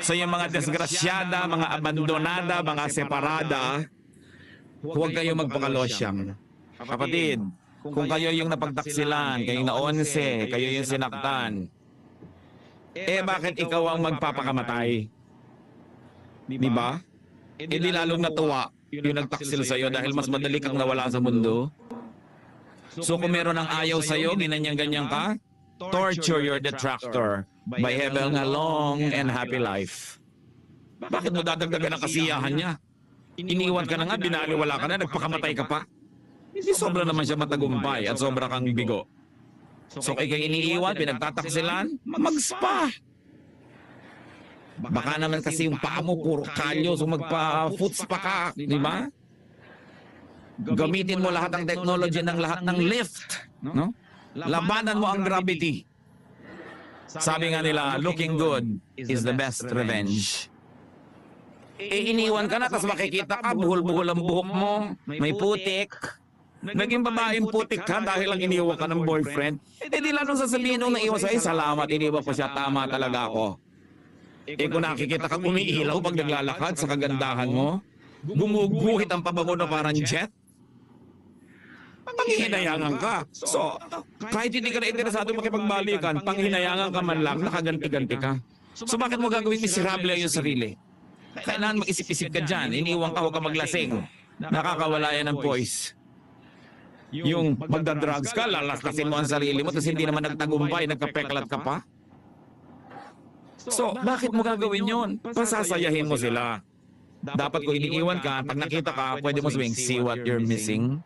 So yung mga desgrasyada, mga abandonada, mga separada, huwag kayo magpakalosyang. Kapatid, kung kayo yung napagtaksilan, kayo na 11, kayo yung sinaktan, bakit ikaw ang magpapakamatay? Di ba? Di lalong natuwa yung nagtaksil sa'yo dahil mas madali kang nawala sa mundo. So kung meron ang ayaw sa'yo, ginanyang-ganyan ka, torture your detractor by having a long and happy life. Bakit mo dadagdagan ang kasiyahan niya? Iniwan ka na nga, binaliwala ka na, nagpakamatay ka pa. Hindi sobra naman siya matagumpay at sobra kang bigo. So kay iniiwan, pinagtataksilan, mag-spa. Baka naman kasi yung paa mo puro kalyo, so magpa-foot spa ka, di ba? Gamitin mo lahat ng technology ng lahat ng lift, no? Labanan mo ang gravity. Sabi nga nila, looking good is the best revenge. Iniwan ka na, tapos makikita ka, buhol-buhol ang buhok mo, may putik. Naging babaeng putik ka dahil lang iniwan ka ng boyfriend. Di lalong sasabihin nung naiwan sa'yo, salamat, iniwan ko siya, tama talaga ako. Kung nakikita ka umiilaw pag naglalakad sa kagandahan mo, gumuguhit ang pabango na parang jet, panghihinayangan ka. So, kahit hindi ka na interesado makipagbalikan, panghihinayangan ka man lang, nakaganti-ganti ka. So, bakit mo gagawin miserable ang iyong sarili? Kailangan mag-isip-isip ka dyan. Iniwan ka, huwag ka maglasing. Nakakawala yan ng poise. Yung magdadrugs ka, lalaskasin mo ang sarili mo, tapos hindi naman nagtagumpay, nagkapeklat ka pa. So, bakit mo gagawin yun? Pasasayahin mo sila. Dapat kung iniiwan ka, pag nakita ka, pwede mo sabihin, see what you're missing?